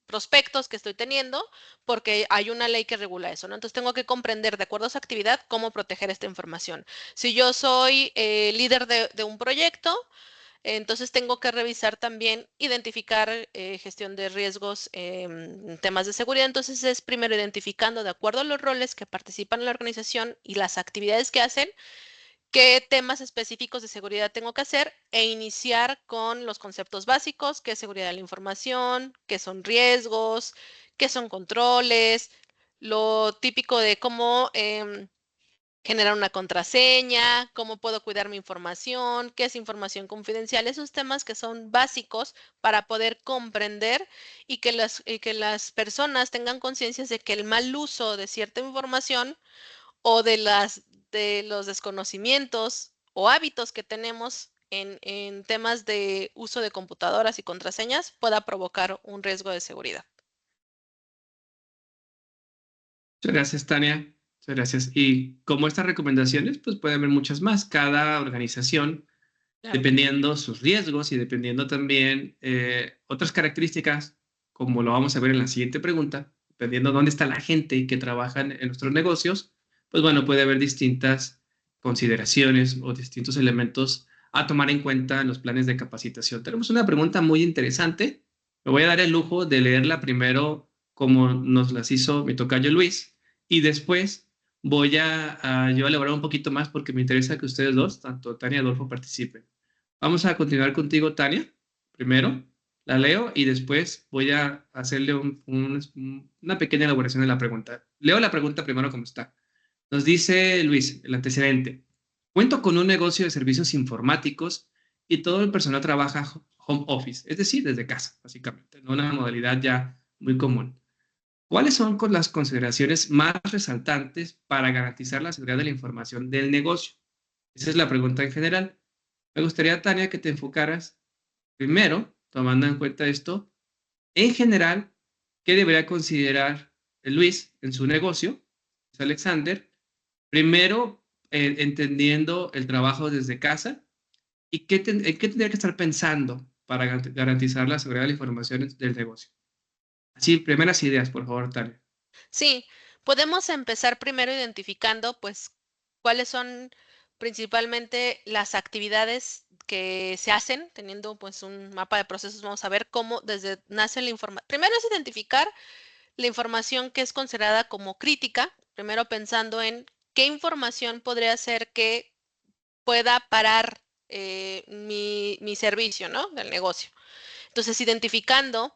prospectos que estoy teniendo, porque hay una ley que regula eso, ¿no? Entonces tengo que comprender, de acuerdo a esa actividad, cómo proteger esta información. Si yo soy líder de un proyecto, entonces tengo que revisar también, identificar gestión de riesgos en temas de seguridad. Entonces es primero identificando, de acuerdo a los roles que participan en la organización y las actividades que hacen, qué temas específicos de seguridad tengo que hacer e iniciar con los conceptos básicos, qué es seguridad de la información, qué son riesgos, qué son controles, lo típico de cómo generar una contraseña, cómo puedo cuidar mi información, qué es información confidencial, esos temas que son básicos para poder comprender y que las personas tengan conciencia de que el mal uso de cierta información o de los desconocimientos o hábitos que tenemos en temas de uso de computadoras y contraseñas pueda provocar un riesgo de seguridad. Muchas gracias, Tania. Muchas gracias. Y como estas recomendaciones, pues puede haber muchas más. Cada organización, Claro. dependiendo sus riesgos y dependiendo también otras características, como lo vamos a ver en la siguiente pregunta, dependiendo dónde está la gente que trabaja en nuestros negocios, pues bueno, puede haber distintas consideraciones o distintos elementos a tomar en cuenta en los planes de capacitación. Tenemos una pregunta muy interesante. Me voy a dar el lujo de leerla primero como nos las hizo mi tocayo Luis y después voy a yo elaborar un poquito más porque me interesa que ustedes dos, tanto Tania y Adolfo, participen. Vamos a continuar contigo, Tania. Primero, la leo y después voy a hacerle una pequeña elaboración de la pregunta. Leo la pregunta primero como está. Nos dice Luis, el antecedente. Cuento con un negocio de servicios informáticos y todo el personal trabaja home office, es decir, desde casa, básicamente, ¿no? Una modalidad ya muy común. ¿Cuáles son las consideraciones más resaltantes para garantizar la seguridad de la información del negocio? Esa es la pregunta en general. Me gustaría, Tania, que te enfocaras primero, tomando en cuenta esto, en general, ¿qué debería considerar Luis en su negocio, es Alexander? Primero, entendiendo el trabajo desde casa y en qué tendría que estar pensando para garantizar la seguridad de la información del negocio. Así, primeras ideas, por favor, Tania. Sí, podemos empezar primero identificando, pues, cuáles son principalmente las actividades que se hacen, teniendo pues un mapa de procesos, vamos a ver cómo desde nace la información. Primero es identificar la información que es considerada como crítica, primero pensando en qué información podría ser que pueda parar mi servicio, ¿no? Del negocio. Entonces, identificando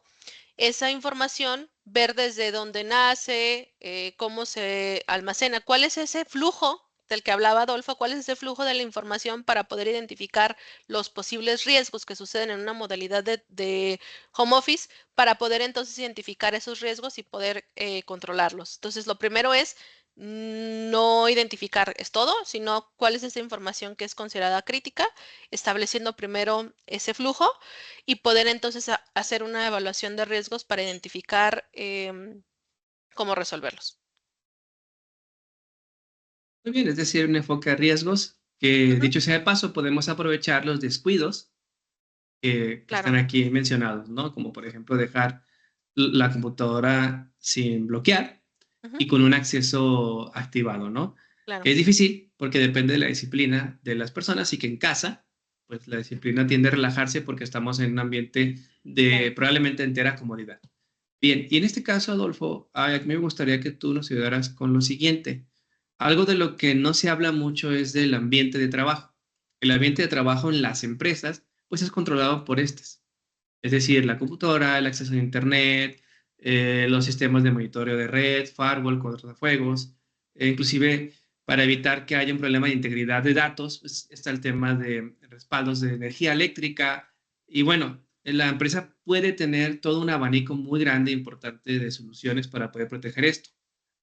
esa información, ver desde dónde nace, cómo se almacena, cuál es ese flujo del que hablaba Adolfo, cuál es ese flujo de la información para poder identificar los posibles riesgos que suceden en una modalidad de home office, para poder entonces identificar esos riesgos y poder controlarlos. Entonces, lo primero es no identificar es todo, sino cuál es esa información que es considerada crítica, estableciendo primero ese flujo y poder entonces hacer una evaluación de riesgos para identificar cómo resolverlos. Muy bien, es decir, un enfoque a riesgos que, Ujú, dicho sea de paso, podemos aprovechar los descuidos que están claro. aquí mencionados, ¿no? Como por ejemplo dejar la computadora sin bloquear Ujú, y con un acceso activado, ¿no? claro. Que es difícil porque depende de la disciplina de las personas y que en casa, pues la disciplina tiende a relajarse porque estamos en un ambiente de Claro. probablemente entera comodidad. Bien, y en este caso, Adolfo, a mí me gustaría que tú nos ayudaras con lo siguiente. Algo de lo que no se habla mucho es del ambiente de trabajo. El ambiente de trabajo en las empresas, pues es controlado por estas. Es decir, la computadora, el acceso a Internet, los sistemas de monitoreo de red, firewall, cortafuegos, inclusive para evitar que haya un problema de integridad de datos, pues está el tema de respaldos de energía eléctrica. Y bueno, la empresa puede tener todo un abanico muy grande e importante de soluciones para poder proteger esto.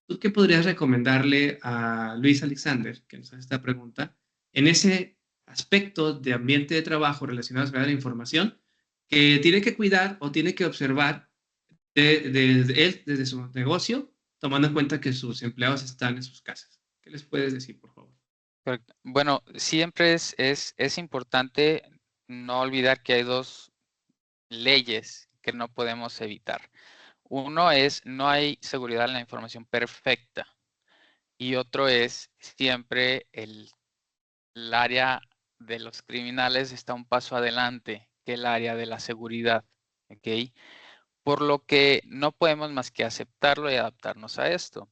¿Tú qué podrías recomendarle a Luis Alexander, que nos hace esta pregunta, en ese aspecto de ambiente de trabajo relacionado a la información que tiene que cuidar o tiene que observar él desde su negocio, tomando en cuenta que sus empleados están en sus casas? ¿Qué les puedes decir, por favor? Correcto. Bueno, siempre es importante no olvidar que hay dos leyes que no podemos evitar. Uno es, no hay seguridad en la información perfecta. Y otro es, siempre el área de los criminales está un paso adelante que el área de la seguridad. ¿Ok? Por lo que no podemos más que aceptarlo y adaptarnos a esto.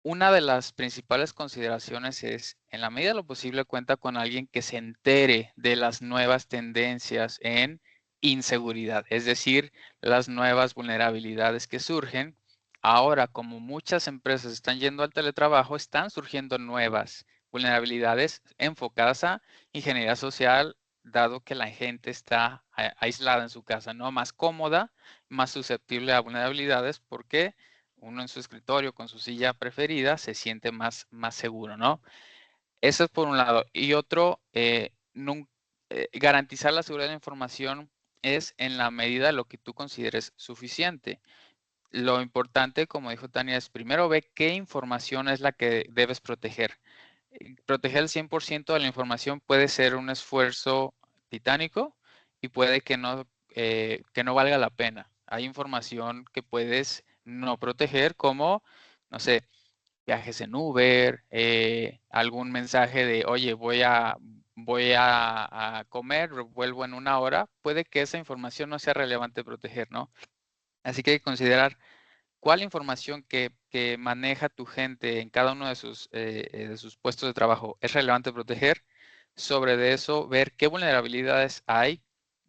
Una de las principales consideraciones es, en la medida de lo posible, cuenta con alguien que se entere de las nuevas tendencias en inseguridad, es decir, las nuevas vulnerabilidades que surgen. Ahora, como muchas empresas están yendo al teletrabajo, están surgiendo nuevas vulnerabilidades enfocadas a ingeniería social, dado que la gente está aislada en su casa, ¿no? Más cómoda, más susceptible a vulnerabilidades, porque uno en su escritorio con su silla preferida se siente más seguro, ¿no? Eso es por un lado. Y otro, garantizar la seguridad de la información es en la medida de lo que tú consideres suficiente. Lo importante, como dijo Tania, es primero ve qué información es la que debes proteger. Proteger el 100% de la información puede ser un esfuerzo titánico y puede que no valga la pena. Hay información que puedes no proteger, como, no sé, viajes en Uber, algún mensaje de, oye, voy a comer, vuelvo en 1 hora. Puede que esa información no sea relevante proteger, ¿no? Así que hay que considerar cuál información que que maneja tu gente en cada uno de sus puestos de trabajo es relevante proteger. Sobre de eso, ver qué vulnerabilidades hay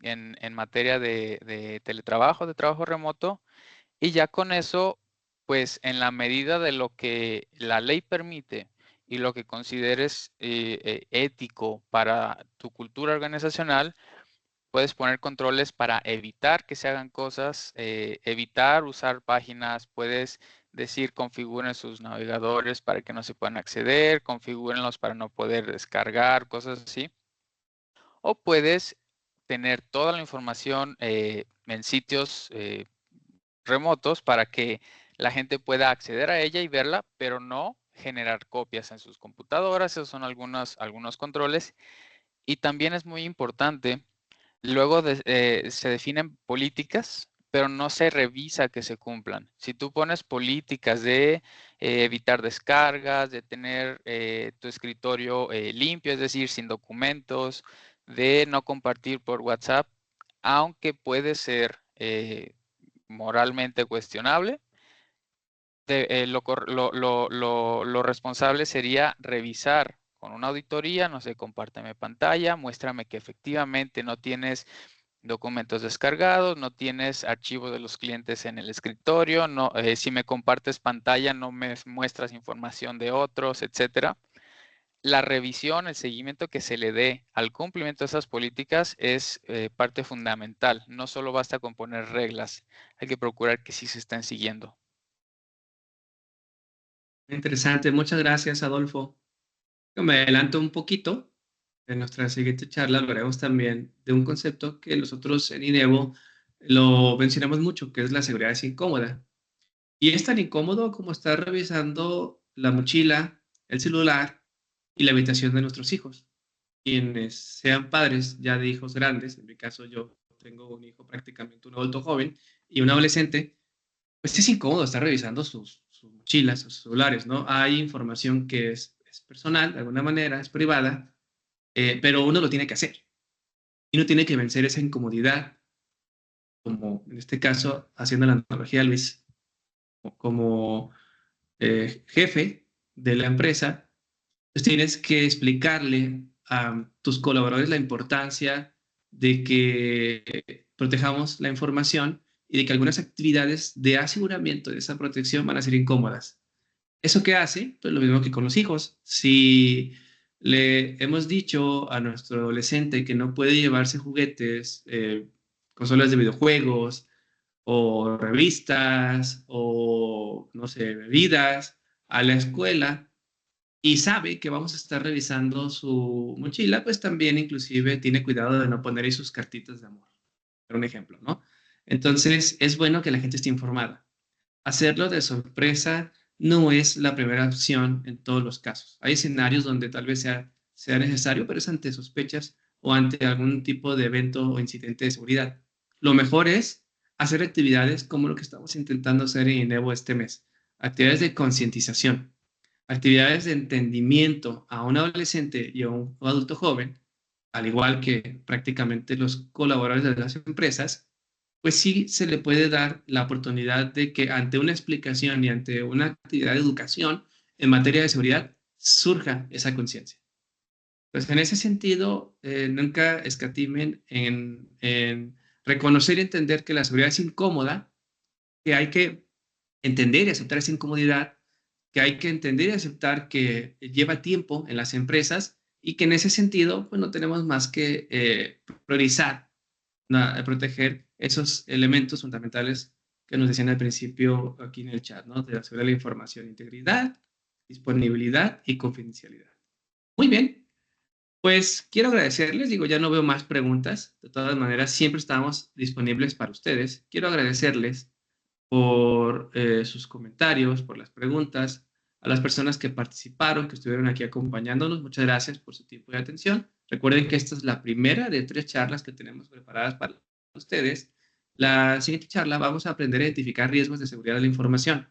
en materia de teletrabajo, de trabajo remoto, y ya con eso, pues en la medida de lo que la ley permite y lo que consideres ético para tu cultura organizacional, puedes poner controles para evitar que se hagan cosas, evitar usar páginas, puedes decir configuren sus navegadores para que no se puedan acceder, configúrenlos para no poder descargar, cosas así. O puedes tener toda la información en sitios remotos para que la gente pueda acceder a ella y verla, pero no generar copias en sus computadoras. Esos son algunos controles. Y también es muy importante, luego se definen políticas, pero no se revisa que se cumplan. Si tú pones políticas de evitar descargas, de tener tu escritorio limpio, es decir, sin documentos, de no compartir por WhatsApp, aunque puede ser moralmente cuestionable, lo responsable sería revisar con una auditoría, no sé, compárteme pantalla, muéstrame que efectivamente no tienes documentos descargados, no tienes archivos de los clientes en el escritorio, no, si me compartes pantalla no me muestras información de otros, etcétera. La revisión, el seguimiento que se le dé al cumplimiento de esas políticas es parte fundamental. No solo basta con poner reglas, hay que procurar que sí se estén siguiendo. Interesante, muchas gracias, Adolfo. Yo me adelanto un poquito. En nuestra siguiente charla hablaremos también de un concepto que nosotros en INEVO lo mencionamos mucho, que es la seguridad es incómoda. Y es tan incómodo como estar revisando la mochila, el celular y la habitación de nuestros hijos. Quienes sean padres ya de hijos grandes, en mi caso yo tengo un hijo prácticamente un adulto joven y un adolescente, pues es incómodo estar revisando sus mochilas, sus celulares, ¿no? Hay información que es personal, de alguna manera, es privada, pero uno lo tiene que hacer. Y uno tiene que vencer esa incomodidad, como en este caso, haciendo la analogía, Luis, como jefe de la empresa, pues tienes que explicarle a tus colaboradores la importancia de que protejamos la información y de que algunas actividades de aseguramiento de esa protección van a ser incómodas. ¿Eso qué hace? Pues lo mismo que con los hijos. Si le hemos dicho a nuestro adolescente que no puede llevarse juguetes, consolas de videojuegos o revistas o, no sé, bebidas a la escuela, y sabe que vamos a estar revisando su mochila, pues también inclusive tiene cuidado de no poner ahí sus cartitas de amor. Por un ejemplo, ¿no? Entonces, es bueno que la gente esté informada. Hacerlo de sorpresa no es la primera opción en todos los casos. Hay escenarios donde tal vez sea necesario, pero es ante sospechas o ante algún tipo de evento o incidente de seguridad. Lo mejor es hacer actividades como lo que estamos intentando hacer en INEVO este mes. Actividades de concientización, actividades de entendimiento a un adolescente y a un adulto joven, al igual que prácticamente los colaboradores de las empresas, pues sí se le puede dar la oportunidad de que ante una explicación y ante una actividad de educación en materia de seguridad surja esa conciencia. Pues en ese sentido, nunca escatimen en reconocer y entender que la seguridad es incómoda, que hay que entender y aceptar esa incomodidad, que hay que entender y aceptar que lleva tiempo en las empresas y que en ese sentido, pues no tenemos más que priorizar, proteger esos elementos fundamentales que nos decían al principio aquí en el chat, ¿no? De la seguridad de la información, integridad, disponibilidad y confidencialidad. Muy bien, pues quiero agradecerles, digo, ya no veo más preguntas, de todas maneras siempre estamos disponibles para ustedes. Quiero agradecerles por sus comentarios, por las preguntas, a las personas que participaron, que estuvieron aquí acompañándonos. Muchas gracias por su tiempo y atención. Recuerden que esta es la primera de 3 charlas que tenemos preparadas para ustedes. La siguiente charla vamos a aprender a identificar riesgos de seguridad de la información.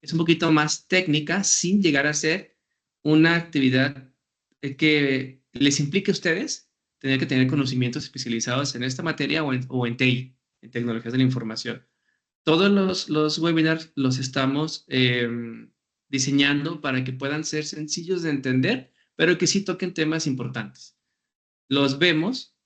Es un poquito más técnica, sin llegar a ser una actividad que les implique a ustedes tener que tener conocimientos especializados en esta materia o en TI, en tecnologías de la información. Todos los webinars los estamos diseñando para que puedan ser sencillos de entender, pero que sí toquen temas importantes. Los vemos,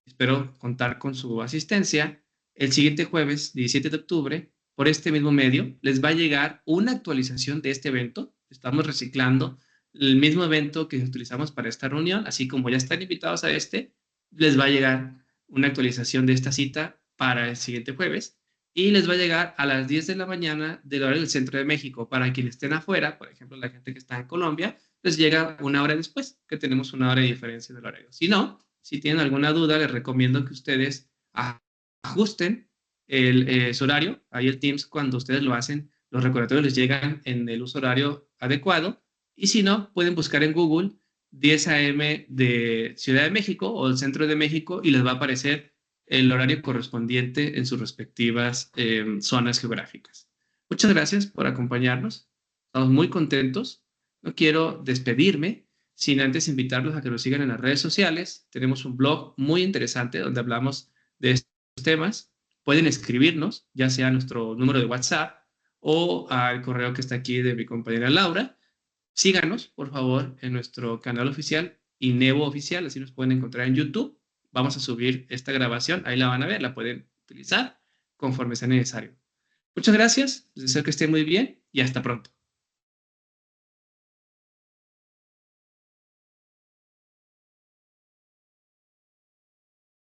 espero contar con su asistencia, el siguiente jueves, 17 de octubre, por este mismo medio, les va a llegar una actualización de este evento. Estamos reciclando el mismo evento que utilizamos para esta reunión, así como ya están invitados a este, les va a llegar una actualización de esta cita para el siguiente jueves y les va a llegar a las 10 de la mañana del horario del centro de México. Para quienes estén afuera, por ejemplo, la gente que está en Colombia, les llega una hora después, que tenemos una hora de diferencia del horario. Si no, si tienen alguna duda, les recomiendo que ustedes ajusten su horario. Ahí el Teams, cuando ustedes lo hacen, los recordatorios les llegan en el uso horario adecuado. Y si no, pueden buscar en Google 10 a.m. de Ciudad de México o el centro de México y les va a aparecer el horario correspondiente en sus respectivas zonas geográficas. Muchas gracias por acompañarnos. Estamos muy contentos. No quiero despedirme sin antes invitarlos a que nos sigan en las redes sociales. Tenemos un blog muy interesante donde hablamos de estos temas. Pueden escribirnos, ya sea a nuestro número de WhatsApp o al correo que está aquí de mi compañera Laura. Síganos, por favor, en nuestro canal oficial, Inevo Oficial, así nos pueden encontrar en YouTube. Vamos a subir esta grabación, ahí la van a ver, la pueden utilizar conforme sea necesario. Muchas gracias, les deseo que estén muy bien y hasta pronto.